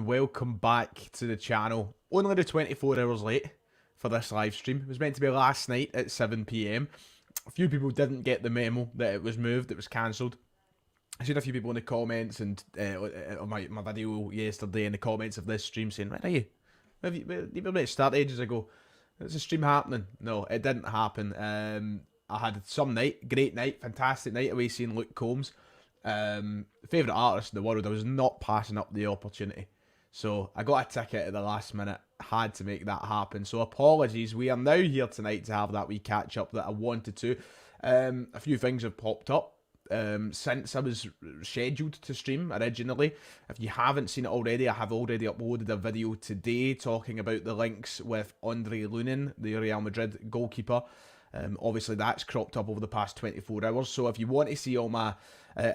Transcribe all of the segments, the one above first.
welcome back to the channel. Only the 24 hours late for this live stream. It was meant to be last night at 7 PM. A few people didn't get the memo that it was moved, it was cancelled. I seen a few people in the comments and on my video yesterday in the comments of this stream saying, "Where are you? You were meant to start ages ago. Is the stream happening?" No, it didn't happen. I had some night, great night, fantastic night away seeing Luke Combs. Favourite artist in the world. I was not passing up the opportunity. So I got a ticket at the last minute, had to make that happen. So apologies, we are now here tonight to have that wee catch up that I wanted to. A few things have popped up since I was scheduled to stream originally. If you haven't seen it already, I have already uploaded a video today talking about the links with Andre Lunin, the Real Madrid goalkeeper. Obviously that's cropped up over the past 24 hours, so if you want to see all my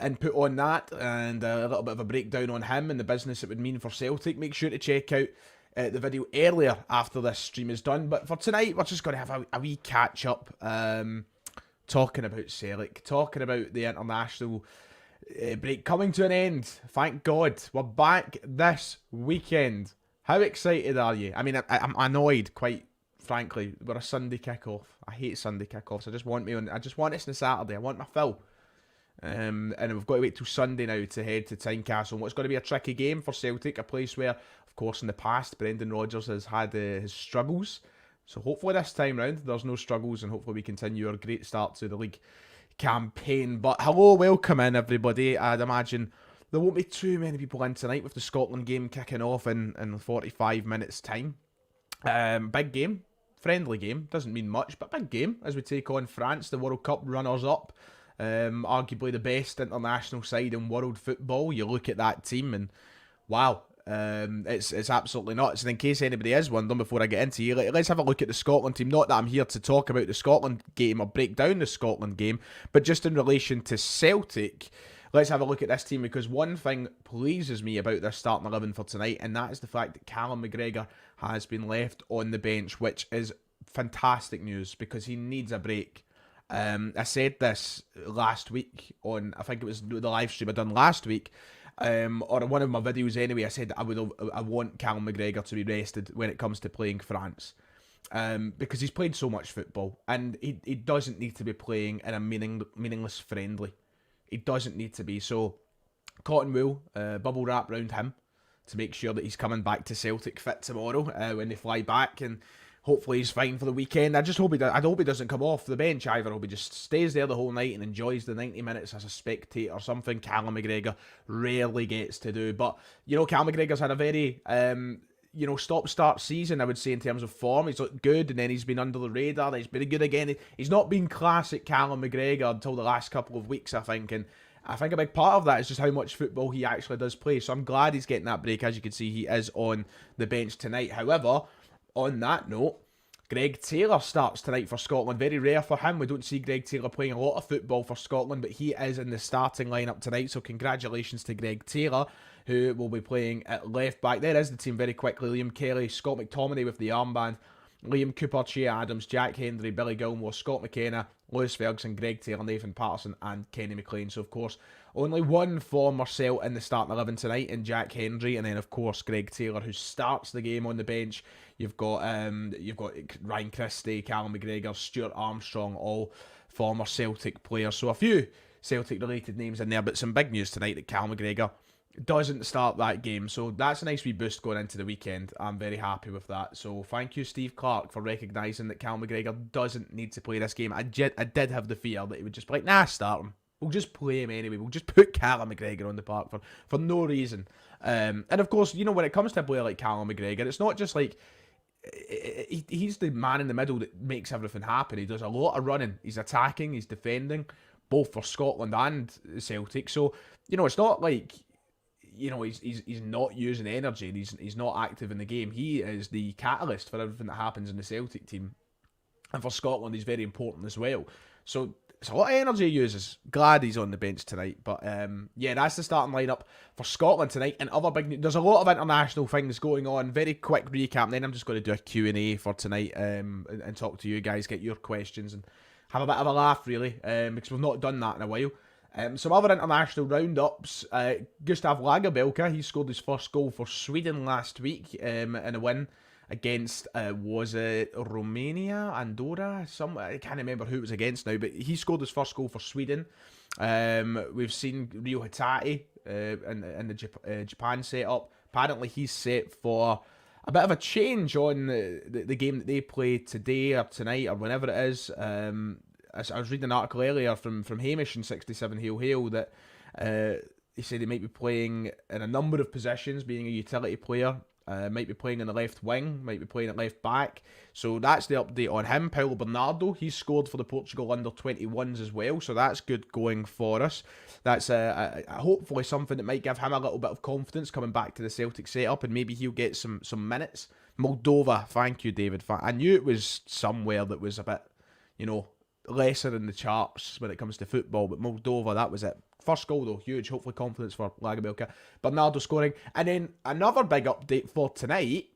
input on that and a little bit of a breakdown on him and the business it would mean for Celtic, make sure to check out the video earlier after this stream is done. But for tonight, we're just going to have a wee catch up, talking about Celtic, talking about the international break coming to an end. Thank God, we're back this weekend. How excited are you? I mean, I'm annoyed, quite frankly. We're a Sunday kickoff. I hate Sunday kickoffs. I just want this on a Saturday. I want my fill. And we've got to wait till Sunday now to head to Tynecastle. And what's going to be a tricky game for Celtic, a place where, of course, in the past, Brendan Rodgers has had his struggles. So hopefully this time round, there's no struggles, and hopefully we continue our great start to the league campaign. But hello, welcome in, everybody. I'd imagine there won't be too many people in tonight with the Scotland game kicking off in 45 minutes' time. Big game. Friendly game, doesn't mean much, but big game as we take on France, the World Cup runners-up. Arguably the best international side in world football. You look at that team and wow, it's absolutely nuts. And in case anybody is wondering, before I get into you, let's have a look at the Scotland team. Not that I'm here to talk about the Scotland game or break down the Scotland game, but just in relation to Celtic, let's have a look at this team, because one thing pleases me about this starting 11 for tonight, and that is the fact that Callum McGregor has been left on the bench, which is fantastic news because he needs a break. I said this last week on, I think it was the live stream I done last week, or one of my videos anyway. I said I want Callum McGregor to be rested when it comes to playing France. Because he's played so much football, and he doesn't need to be playing in a meaningless friendly. He doesn't need to be. So, cotton wool, bubble wrap round him to make sure that he's coming back to Celtic fit tomorrow when they fly back, and hopefully he's fine for the weekend. I hope he doesn't come off the bench either. I hope he just stays there the whole night and enjoys the 90 minutes as a spectator, something Callum McGregor rarely gets to do. But, you know, Callum McGregor's had a very stop-start season, I would say, in terms of form. He's looked good, and then he's been under the radar. He's been good again. He's not been classic Callum McGregor until the last couple of weeks, I think. And I think a big part of that is just how much football he actually does play. So I'm glad he's getting that break. As you can see, he is on the bench tonight. However, on that note, Greg Taylor starts tonight for Scotland. Very rare for him. We don't see Greg Taylor playing a lot of football for Scotland, but he is in the starting lineup tonight. So congratulations to Greg Taylor, who will be playing at left back. There is the team very quickly. Liam Kelly, Scott McTominay with the armband, Liam Cooper, Che Adams, Jack Hendry, Billy Gilmore, Scott McKenna, Lewis Ferguson, Greg Taylor, Nathan Patterson and Kenny McLean. So of course, only one former Celt in the starting 11 tonight in Jack Hendry, and then of course Greg Taylor, who starts the game on the bench. You've got Ryan Christie, Callum McGregor, Stuart Armstrong, all former Celtic players. So a few Celtic related names in there, but some big news tonight that Callum McGregor doesn't start that game. So that's a nice wee boost going into the weekend. I'm very happy with that. So thank you, Steve Clark, for recognising that Callum McGregor doesn't need to play this game. I did have the fear that he would just be like, nah, start him. We'll just play him anyway. We'll just put Callum McGregor on the park for no reason. And of course, you know, when it comes to a player like Callum McGregor, it's not just like he's the man in the middle that makes everything happen. He does a lot of running. He's attacking. He's defending, both for Scotland and Celtic. So, you know, it's not like, you know, he's not using energy and he's not active in the game. He is the catalyst for everything that happens in the Celtic team. And for Scotland, he's very important as well. So it's a lot of energy he uses. Glad he's on the bench tonight. But yeah, that's the starting lineup for Scotland tonight. And other big news, there's a lot of international things going on. Very quick recap. And then I'm just going to do a Q&A for tonight and talk to you guys, get your questions and have a bit of a laugh, really, because we've not done that in a while. Some other international roundups. Gustav Lagerbielke, he scored his first goal for Sweden last week in a win against, was it Romania, Andorra? I can't remember who it was against now, but he scored his first goal for Sweden. We've seen Rio Hatate in the Japan setup. Apparently he's set for a bit of a change on the game that they play today or tonight or whenever it is. I was reading an article earlier from Hamish in 67 Hail Hail that he said he might be playing in a number of positions, being a utility player. Might be playing in the left wing, might be playing at left back. So that's the update on him. Paulo Bernardo, he's scored for the Portugal under-21s as well, so that's good going for us. That's hopefully something that might give him a little bit of confidence coming back to the Celtic setup, and maybe he'll get some minutes. Moldova, thank you, David. I knew it was somewhere that was a bit, lesser in the charts when it comes to football, but Moldova, that was it. First goal though, huge. Hopefully confidence for Lagerbielke. Bernardo scoring. And then another big update for tonight.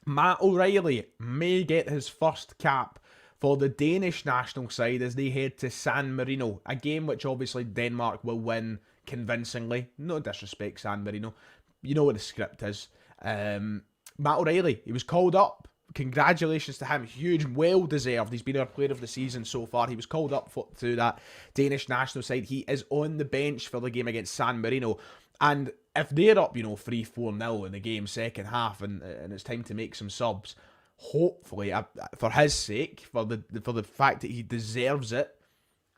Matt O'Reilly may get his first cap for the Danish national side as they head to San Marino. A game which obviously Denmark will win convincingly. No disrespect, San Marino. You know what the script is. Matt O'Reilly, he was called up. Congratulations to him. Huge, well-deserved. He's been our player of the season so far. He was called up to that Danish national side. He is on the bench for the game against San Marino. And if they're up, 3-4-0 in the game, second half, and it's time to make some subs, hopefully, for his sake, for the fact that he deserves it,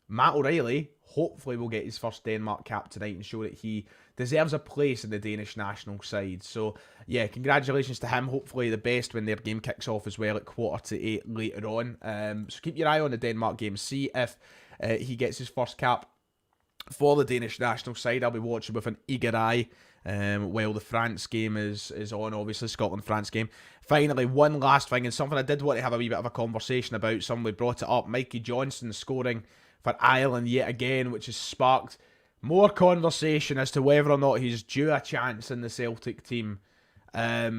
Matt O'Reilly hopefully will get his first Denmark cap tonight and show that he deserves a place in the Danish national side. So, yeah, congratulations to him. Hopefully the best when their game kicks off as well at 7:45 later on. So keep your eye on the Denmark game. See if he gets his first cap for the Danish national side. I'll be watching with an eager eye while the France game is on, obviously, Scotland-France game. Finally, one last thing, and something I did want to have a wee bit of a conversation about. Somebody brought it up. Mikey Johnson scoring for Ireland yet again, which has sparked more conversation as to whether or not he's due a chance in the Celtic team. I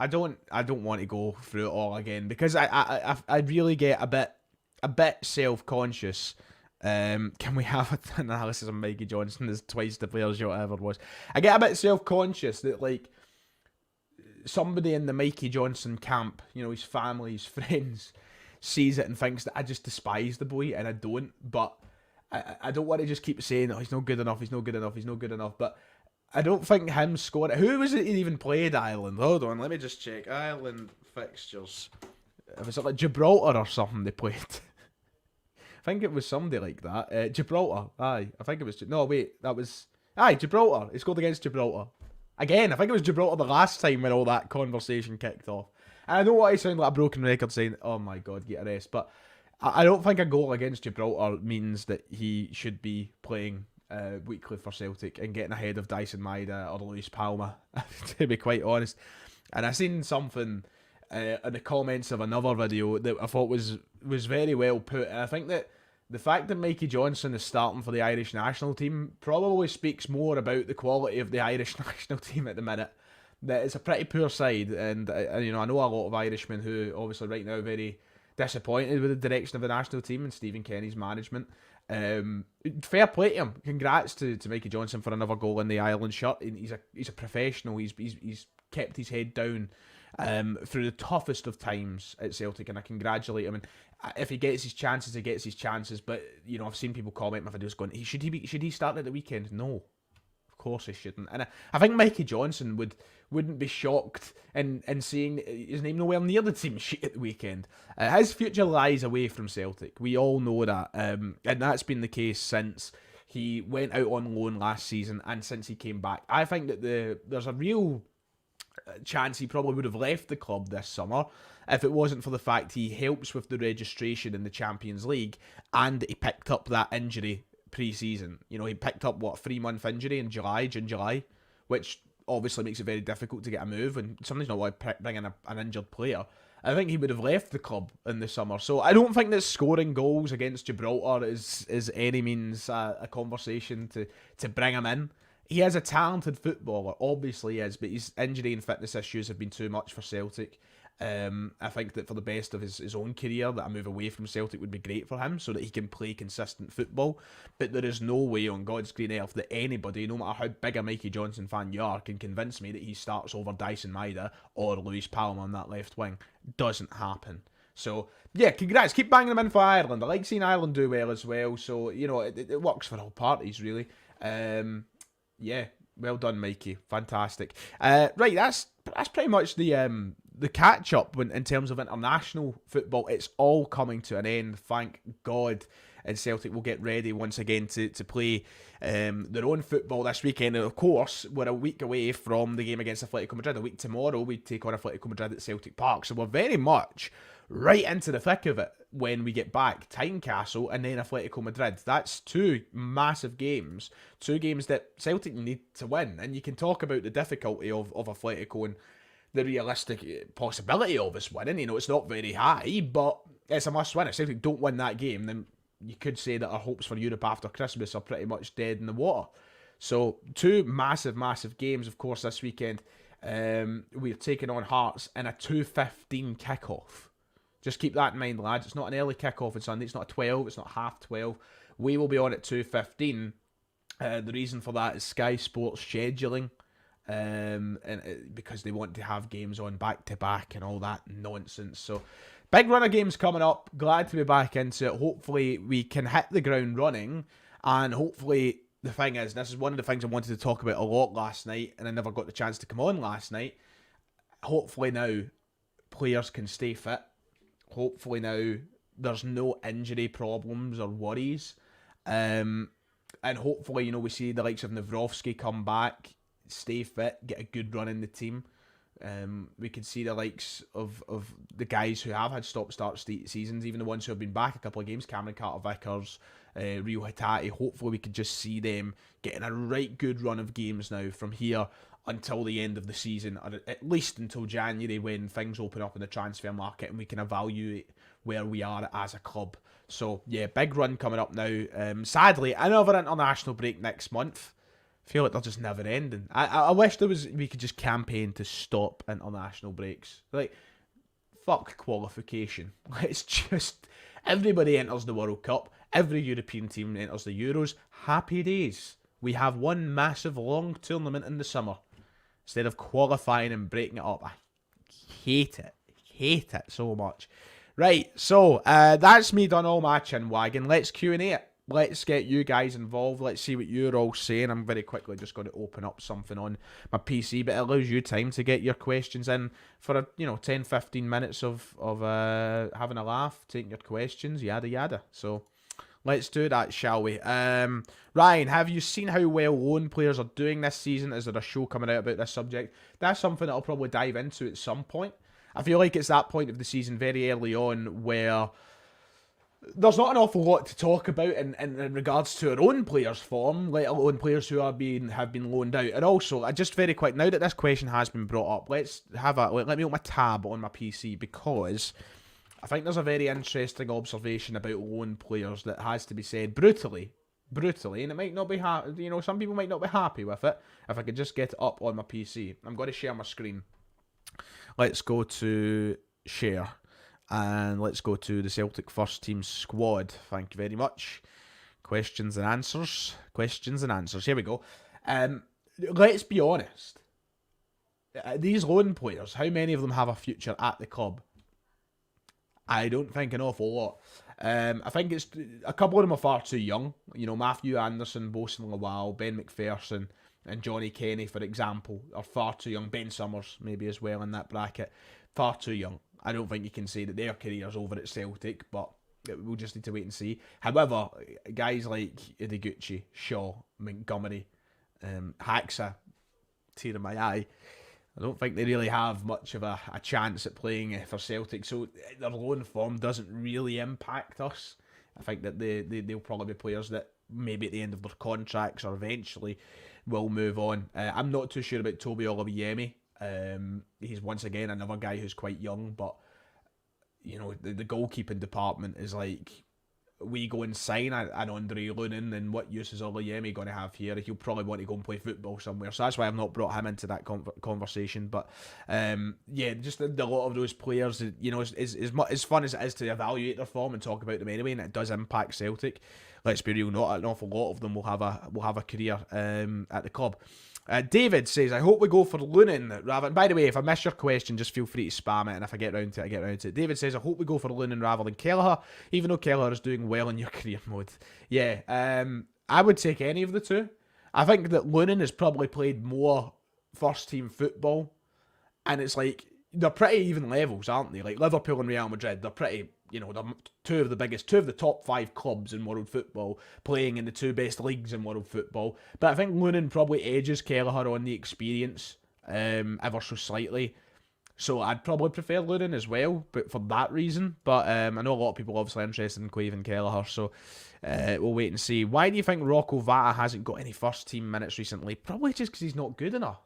don't want to go through it all again because I really get a bit self-conscious. Can we have an analysis of Mikey Johnson as twice the players you ever was? I get a bit self-conscious that somebody in the Mikey Johnson camp, his family, his friends, sees it and thinks that I just despise the boy, and I don't. But I don't want to just keep saying, he's not good enough, he's not good enough, he's not good enough. But I don't think him scoring... Who was it he even played Ireland? Hold on, let me just check. Ireland fixtures. Was it like Gibraltar or something they played? I think it was somebody like that. Gibraltar, aye. I think it was... No, wait, that was... Aye, Gibraltar. He scored against Gibraltar. Again, I think it was Gibraltar the last time when all that conversation kicked off. And I know what I sound like a broken record saying, oh my god, get a rest. But I don't think a goal against Gibraltar means that he should be playing weekly for Celtic and getting ahead of Dyson Maeda or Luis Palma, to be quite honest. And I seen something in the comments of another video that I thought was very well put. And I think that the fact that Mikey Johnson is starting for the Irish national team probably speaks more about the quality of the Irish national team at the minute. That it's a pretty poor side, and I know a lot of Irishmen who obviously right now are very disappointed with the direction of the national team and Stephen Kenny's management. Fair play to him. Congrats to Mikey Johnson for another goal in the Ireland shirt. He's a professional. He's kept his head down through the toughest of times at Celtic, and I congratulate him. And if he gets his chances, he gets his chances. But I've seen people comment my videos going, should he start at the weekend? No, of course he shouldn't. And I think Mikey Johnson wouldn't be shocked in seeing his name nowhere near the team sheet at the weekend. His future lies away from Celtic. We all know that. And that's been the case since he went out on loan last season and since he came back. I think that there's a real chance he probably would have left the club this summer if it wasn't for the fact he helps with the registration in the Champions League and he picked up that injury pre-season. He picked up, a 3-month injury in June, July, which obviously makes it very difficult to get a move, and somebody's not allowed to bring in an injured player. I think he would have left the club in the summer. So I don't think that scoring goals against Gibraltar is any means a conversation to bring him in. He is a talented footballer, obviously he is, but his injury and fitness issues have been too much for Celtic. I think that for the best of his own career, that a move away from Celtic would be great for him so that he can play consistent football. But there is no way on God's green earth that anybody, no matter how big a Mikey Johnson fan you are, can convince me that he starts over Dyson Maeda or Luis Palma on that left wing. Doesn't happen. So, yeah, congrats. Keep banging them in for Ireland. I like seeing Ireland do well as well. So, it works for all parties, really. Yeah, well done, Mikey. Fantastic. Right, that's pretty much the catch up in terms of international football. It's all coming to an end, thank God. And Celtic will get ready once again to play their own football this weekend. And of course, we're a week away from the game against Atletico Madrid. A week tomorrow, we take on Atletico Madrid at Celtic Park. So we're very much right into the thick of it when we get back. Tynecastle and then Atletico Madrid. That's two massive games. Two games that Celtic need to win. And you can talk about the difficulty of Atletico and the realistic possibility of us winning. It's not very high, but it's a must win. If Celtic don't win that game, then you could say that our hopes for Europe after Christmas are pretty much dead in the water. So, two massive, massive games, of course, this weekend. We're taking on Hearts in a 2:15 kickoff. Just keep that in mind, lads. It's not an early kickoff on Sunday. It's not 12. It's not 12:30. We will be on at 2:15. The reason for that is Sky Sports scheduling. Because they want to have games on back to back and all that nonsense. So, big run of games coming up. Glad to be back into it. Hopefully, we can hit the ground running. And hopefully, the thing is, this is one of the things I wanted to talk about a lot last night, and I never got the chance to come on last night. Hopefully now, players can stay fit. Hopefully now, there's no injury problems or worries. And hopefully, we see the likes of Nawrowski come back, stay fit, get a good run in the team. We could see the likes of the guys who have had stop-start seasons, even the ones who have been back a couple of games, Cameron Carter-Vickers, Rio Hatate. Hopefully we could just see them getting a right good run of games now from here until the end of the season, or at least until January when things open up in the transfer market and we can evaluate where we are as a club. So yeah, big run coming up now. Sadly, another international break next month. I feel like they're just never ending. I wish we could just campaign to stop international breaks. Like, fuck qualification. It's just, everybody enters the World Cup. Every European team enters the Euros. Happy days. We have one massive long tournament in the summer instead of qualifying and breaking it up. I hate it. Hate it so much. Right, so that's me done all my chin wagging. Let's Q&A it. Let's get you guys involved. Let's see what you're all saying. I'm very quickly just going to open up something on my PC, but it allows you time to get your questions in for 10-15 minutes of having a laugh, taking your questions, yada yada. So let's do that, shall we? Ryan, have you seen how well loan players are doing this season? Is there a show coming out about this subject? That's something that I'll probably dive into at some point. I feel like it's that point of the season very early on where there's not an awful lot to talk about in regards to our own players' form, let alone players who have been loaned out. And also, just very quick, now that this question has been brought up, let me open my tab on my PC, because I think there's a very interesting observation about loan players that has to be said brutally, and it might not be some people might not be happy with it. If I could just get it up on my PC, I'm going to share my screen. Let's go to share. And let's go to the Celtic first team squad. Thank you very much. Questions and answers. Here we go. Let's be honest. These loan players, how many of them have a future at the club? I don't think an awful lot. I think it's a couple of them are far too young. Matthew Anderson, Bosun Lawal, Ben McPherson, and Johnny Kenny, for example, are far too young. Ben Summers, maybe as well in that bracket. Far too young. I don't think you can say that their career's over at Celtic, but we'll just need to wait and see. However, guys like Ideguchi, Shaw, Montgomery, Haxa, tear in my eye, I don't think they really have much of a chance at playing for Celtic, so their loan form doesn't really impact us. I think that they'll probably be players that maybe at the end of their contracts or eventually will move on. I'm not too sure about Toby Oluwayemi. He's once again another guy who's quite young, but the goalkeeping department is like we go and sign an Andre Lunin, then what use is Oluyemi going to have here? He'll probably want to go and play football somewhere. So that's why I've not brought him into that conversation. But just a lot of those players, as fun as it is to evaluate their form and talk about them anyway, and it does impact Celtic. Let's be real, not an awful lot of them will have a career at the club. David says, I hope we go for Lunin rather. And by the way, if I miss your question, just feel free to spam it, and if I get round to it, I get round to it. David says, I hope we go for Lunin rather than Kelleher, even though Kelleher is doing well in your career mode. Yeah, I would take any of the two. I think that Lunin has probably played more first team football, and it's like, they're pretty even levels, aren't they? Like Liverpool and Real Madrid, they're pretty, they're two of the top 5 clubs in world football, playing in the 2 best leagues in world football. But I think Lunin probably edges Kelleher on the experience ever so slightly. So I'd probably prefer Lunin as well, but for that reason. But I know a lot of people are obviously interested in Quaven Kelleher, so we'll wait and see. Why do you think Rocco Vata hasn't got any first team minutes recently? Probably just because he's not good enough.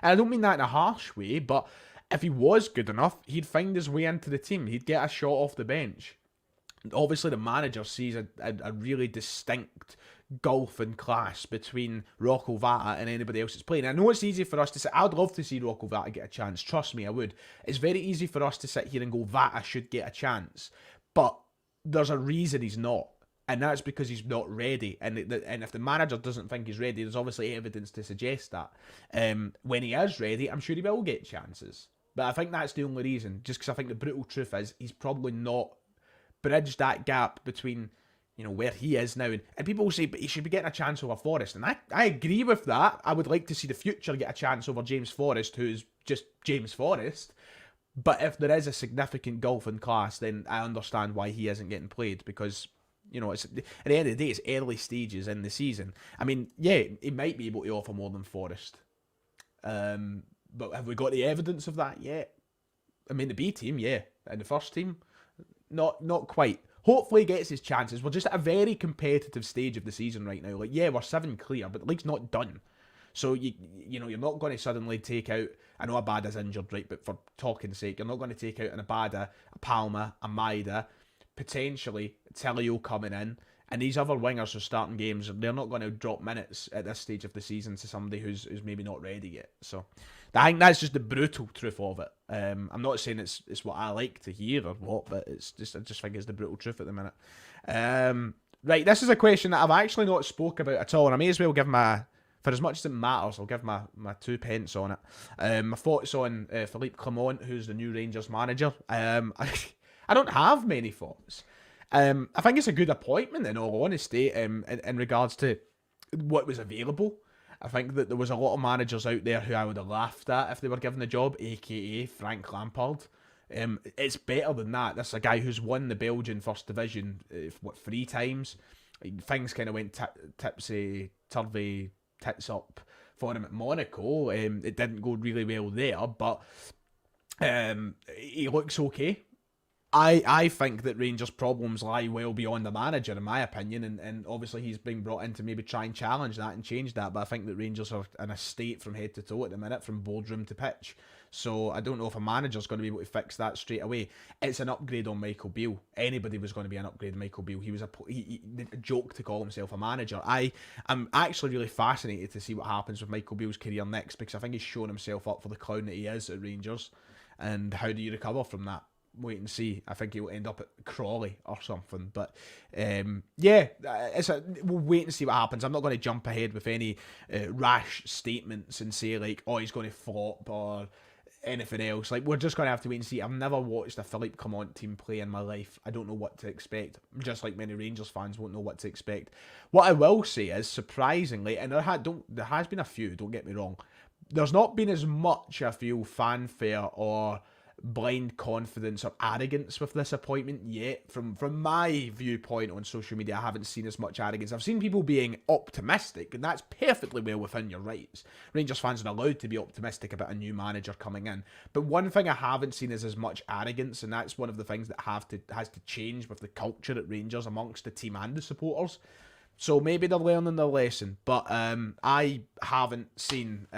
And I don't mean that in a harsh way, but if he was good enough, he'd find his way into the team. He'd get a shot off the bench. Obviously, the manager sees a really distinct gulf in class between Rocco Vata and anybody else that's playing. I know it's easy for us to say, I'd love to see Rocco Vata get a chance. Trust me, I would. It's very easy for us to sit here and go, Vata should get a chance. But there's a reason he's not. And that's because he's not ready. And if the manager doesn't think he's ready, there's obviously evidence to suggest that. When he is ready, I'm sure he will get chances. But I think that's the only reason. Just because I think the brutal truth is he's probably not bridged that gap between, where he is now. And people will say, but he should be getting a chance over Forrest. And I agree with that. I would like to see the future get a chance over James Forrest, who's just James Forrest. But if there is a significant gulf in class, then I understand why he isn't getting played. Because, it's, at the end of the day, it's early stages in the season. I mean, yeah, he might be able to offer more than Forrest. But have we got the evidence of that yet? I mean, the B team, yeah. And the first team, not quite. Hopefully he gets his chances. We're just at a very competitive stage of the season right now. Like, yeah, we're 7 clear, but the league's not done. So, you're not going to suddenly take out... I know Abada's injured, right? But for talking's sake, you're not going to take out an Abada, a Palma, a Maida, potentially Telio coming in. And these other wingers are starting games. They're not going to drop minutes at this stage of the season to somebody who's maybe not ready yet. So I think that's just the brutal truth of it. I'm not saying it's what I like to hear or what, but I just think it's the brutal truth at the minute. Right, this is a question that I've actually not spoke about at all, and I may as well give for as much as it matters, I'll give my 2 pence on it. My thoughts on Philippe Clement, who's the new Rangers manager. I don't have many thoughts. I think it's a good appointment, in all honesty, in regards to what was available. I think that there was a lot of managers out there who I would have laughed at if they were given the job, aka Frank Lampard. It's better than that. This is a guy who's won the Belgian First Division, 3 times. Things kind of went tipsy-turvy, tits up for him at Monaco. It didn't go really well there, but he looks okay. I think that Rangers' problems lie well beyond the manager, in my opinion, and obviously he's been brought in to maybe try and challenge that and change that, but I think that Rangers are in a state from head to toe at the minute, from boardroom to pitch. So I don't know if a manager's going to be able to fix that straight away. It's an upgrade on Michael Beale. Anybody was going to be an upgrade on Michael Beale. He was a joke to call himself a manager. I'm actually really fascinated to see what happens with Michael Beale's career next, because I think he's shown himself up for the clown that he is at Rangers. And how do you recover from that? Wait and see. I think he'll end up at Crawley or something. But we'll wait and see what happens. I'm not going to jump ahead with any rash statements and say like, oh, he's going to flop or anything else. Like, we're just going to have to wait and see. I've never watched a Philippe Clement team play in my life. I don't know what to expect. Just like many Rangers fans won't know what to expect. What I will say is, surprisingly, and there has been a few, don't get me wrong, there's not been as much, I feel, fanfare or blind confidence or arrogance with this appointment yet. From my viewpoint on social media, I haven't seen as much arrogance. I've seen people being optimistic, and that's perfectly well within your rights. Rangers fans are allowed to be optimistic about a new manager coming in. But one thing I haven't seen is as much arrogance, and that's one of the things that has to change with the culture at Rangers amongst the team and the supporters. So maybe they're learning their lesson, but I haven't seen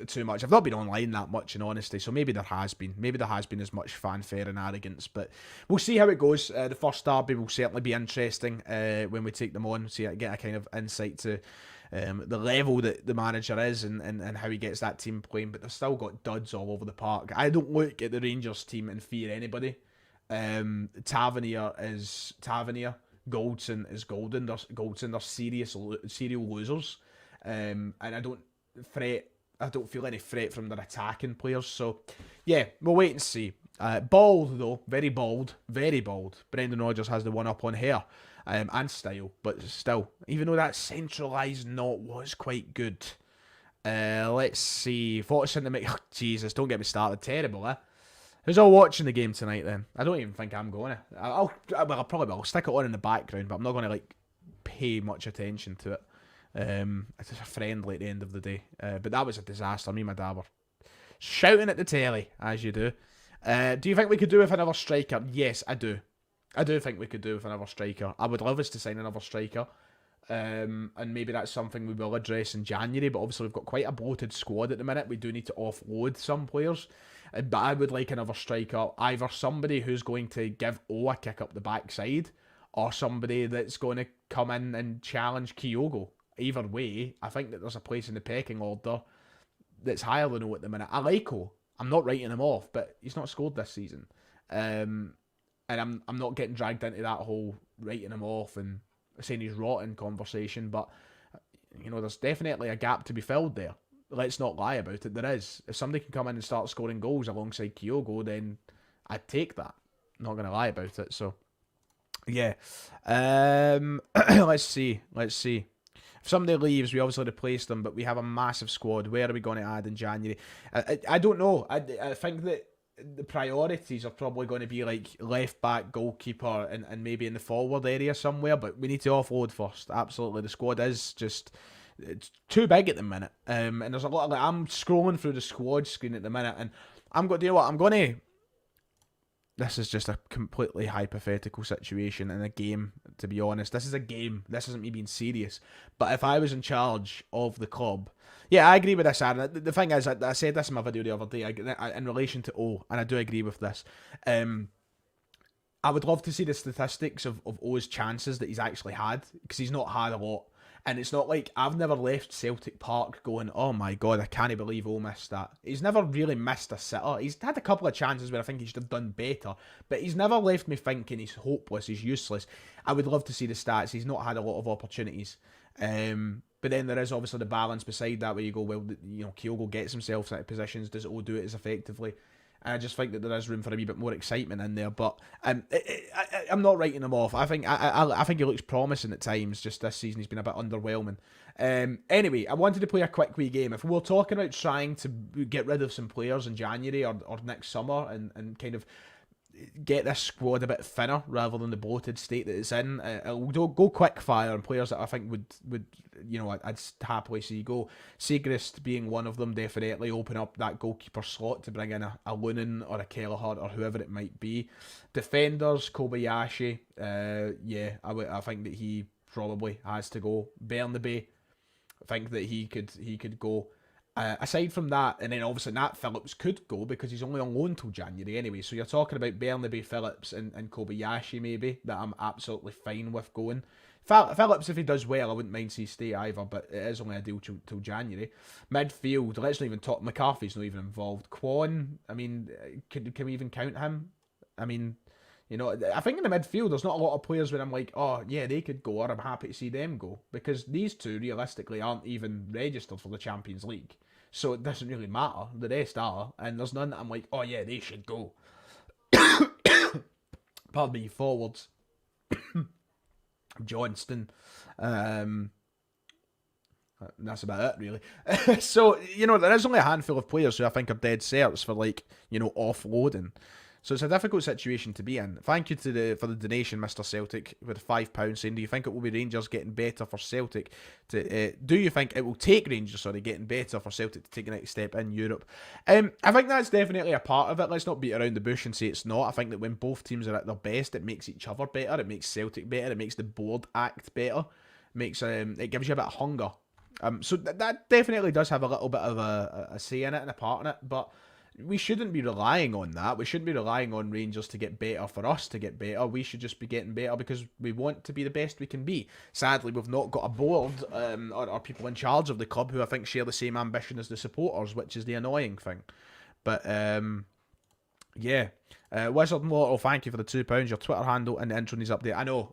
too much. I've not been online that much, in honesty. So maybe there has been. Maybe there has been as much fanfare and arrogance, but we'll see how it goes. The first derby will certainly be interesting when we take them on. See, get a kind of insight to the level that the manager is and how he gets that team playing. But they've still got duds all over the park. I don't look at the Rangers team and fear anybody. Tavernier is Tavernier. Goldson is Goldson. They're serial losers, and I don't feel any threat from their attacking players. So, yeah, we'll wait and see. Bald though, very bald. Brendan Rodgers has the one up on hair, and style, but still, even though that centralised knot was quite good. Let's see. Thoughts into make. Oh, Jesus, don't get me started. Terrible, eh? Who's all watching the game tonight then? I don't even think I'm going to. I'll probably will. I'll stick it on in the background, but I'm not going to like pay much attention to it. It's just a friendly at the end of the day. But that was a disaster. Me and my dad were shouting at the telly, as you do. Do you think we could do with another striker? Yes, I do. I do think we could do with another striker. I would love us to sign another striker. And maybe that's something we will address in January, but obviously we've got quite a bloated squad at the minute. We do need to offload some players. But I would like another striker, either somebody who's going to give O a kick up the backside, or somebody that's going to come in and challenge Kyogo. Either way, I think that there's a place in the pecking order that's higher than O at the minute. I like O. I'm not writing him off, but he's not scored this season. And I'm not getting dragged into that whole writing him off and saying he's rotten conversation, but you know, there's definitely a gap to be filled there. Let's not lie about it. There is. If somebody can come in and start scoring goals alongside Kyogo, then I'd take that. Not going to lie about it. So, yeah. Let's see. If somebody leaves, we obviously replace them, but we have a massive squad. Where are we going to add in January? I don't know. I think that the priorities are probably going to be like left back, goalkeeper, and maybe in the forward area somewhere, but we need to offload first. Absolutely. The squad is just... it's too big at the minute, and there's a lot of I'm scrolling through the squad screen at the minute, and I'm going to do what I'm going to. This is just a completely hypothetical situation in a game. To be honest, this is a game. This isn't me being serious. But if I was in charge of the club, yeah, I agree with this, Aaron. The thing is, I said this in my video the other day in relation to O, and I do agree with this. I would love to see the statistics of O's chances that he's actually had, because he's not had a lot. And it's not like, I've never left Celtic Park going, oh my God, I can't believe O missed that. He's never really missed a sitter. He's had a couple of chances where I think he should have done better, but he's never left me thinking he's hopeless, he's useless. I would love to see the stats. He's not had a lot of opportunities. But then there is obviously the balance beside that, where you go, well, you know, Kyogo gets himself into positions, does O do it as effectively? And I just think that there is room for a wee bit more excitement in there. But I'm not writing him off. I think he looks promising at times. Just this season, he's been a bit underwhelming. Anyway, I wanted to play a quick wee game. If we're talking about trying to get rid of some players in January or next summer and kind of get this squad a bit thinner rather than the bloated state that it's in, I'll go quick fire on players that I think would you know, I'd happily see go. Segrist being one of them, definitely open up that goalkeeper slot to bring in a Lunin or a Kelleher or whoever it might be. Defenders, Kobayashi, yeah, I think that he probably has to go. Bernabe, I think that he could go. Aside from that, and then obviously Nat Phillips could go because he's only on loan till January anyway. So you're talking about Bernabe, Phillips, and Kobayashi maybe, that I'm absolutely fine with going. Phillips, if he does well, I wouldn't mind see stay either, but it is only a deal till January. Midfield, let's not even talk. McCarthy's not even involved. Quan, I mean, can we even count him? I mean, you know, I think in the midfield, there's not a lot of players where I'm like, oh, yeah, they could go, or I'm happy to see them go. Because these two, realistically, aren't even registered for the Champions League. So it doesn't really matter. The rest are. And there's none that I'm like, oh, yeah, they should go. Pardon me, forwards. Johnston. That's about it, really. So, you know, there is only a handful of players who I think are dead certs for, like, you know, offloading. So it's a difficult situation to be in. Thank you for the donation, Mr. Celtic, with £5 saying, do you think it will be Rangers getting better for Celtic? Do you think it will take Rangers, getting better for Celtic to take the next step in Europe? I think that's definitely a part of it. Let's not beat around the bush and say it's not. I think that when both teams are at their best, it makes each other better. It makes Celtic better. It makes the board act better. it gives you a bit of hunger. So that definitely does have a little bit of a say in it and a part in it, but we shouldn't be relying on that. We shouldn't be relying on Rangers to get better for us to get better. We should just be getting better because we want to be the best we can be. Sadly, we've not got a board or people in charge of the club who I think share the same ambition as the supporters, which is the annoying thing. But yeah. Wizard Mortal, thank you for the £2. Your Twitter handle and the intro needs update. I know.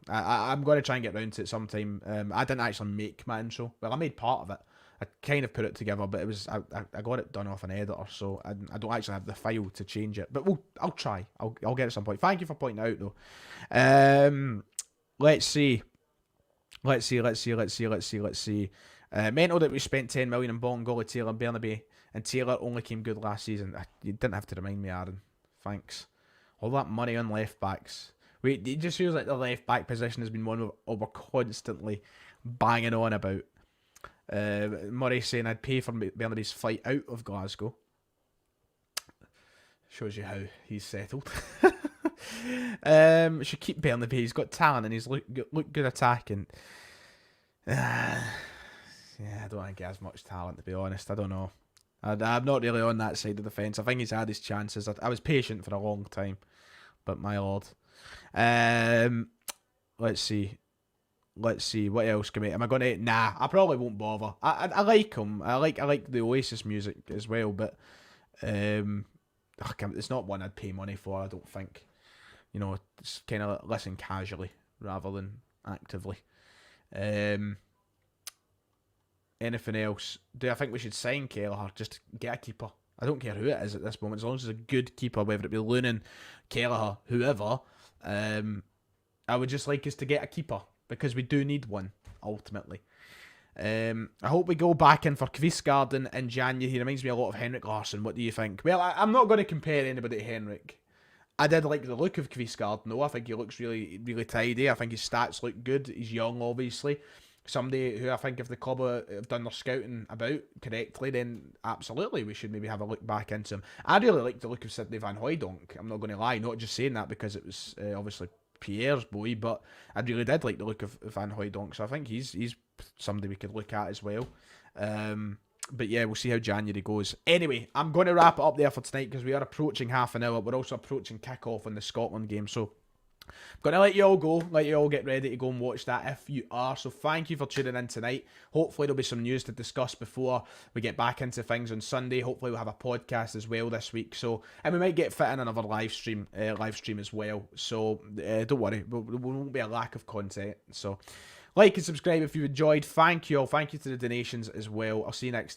I'm going to try and get round to it sometime. I didn't actually make my intro. Well, I made part of it. I kind of put it together, but it was I got it done off an editor, so I don't actually have the file to change it. But I'll try. I'll get it at some point. Thank you for pointing out though. Let's see. Mental that we spent 10 million on Bongola, Taylor, and Burnaby, and Taylor only came good last season. You didn't have to remind me, Aaron. Thanks. All that money on left backs. Wait, it just feels like the left back position has been one we're constantly banging on about. Murray saying I'd pay for Burnaby's flight out of Glasgow. Shows you how he's settled. Should keep Burnaby. He's got talent and he's look good attacking. Yeah, I don't think he has much talent, to be honest. I don't know. I'm not really on that side of the fence. I think he's had his chances. I was patient for a long time, but my lord. Let's see. What else can we? Am I going to? Nah, I probably won't bother. I like him. I like the Oasis music as well, but it's not one I'd pay money for. I don't think. You know, it's kind of listen casually rather than actively. Anything else? Do I think we should sign Kelleher just to get a keeper? I don't care who it is at this moment, as long as it's a good keeper, whether it be Lunan, Kelleher, whoever. I would just like us to get a keeper because we do need one ultimately. I hope we go back in for Kvistgaarden in January. He reminds me a lot of Henrik Larsson. What do you think? Well, I'm not going to compare anybody to Henrik. I did like the look of Kvistgaarden though. I think he looks really, really tidy. I think his stats look good. He's young, obviously. Somebody who I think if the club have done their scouting about correctly, then absolutely we should maybe have a look back into him. I really like the look of Sidney van Hooijdonk. I'm not going to lie. Not just saying that because it was obviously Pierre's boy, but I really did like the look of Van Hooijdonk. So I think he's somebody we could look at as well. But yeah, we'll see how January goes. Anyway, I'm going to wrap it up there for tonight because we are approaching half an hour. We're also approaching kick-off in the Scotland game. So I'm going to let you all go, let you all get ready to go and watch that if you are. So thank you for tuning in tonight. Hopefully there'll be some news to discuss before we get back into things on Sunday. Hopefully we'll have a podcast as well this week. So, and we might get fit in another live stream as well. So don't worry, there won't be a lack of content. So like and subscribe if you enjoyed. Thank you all. Thank you to the donations as well. I'll see you next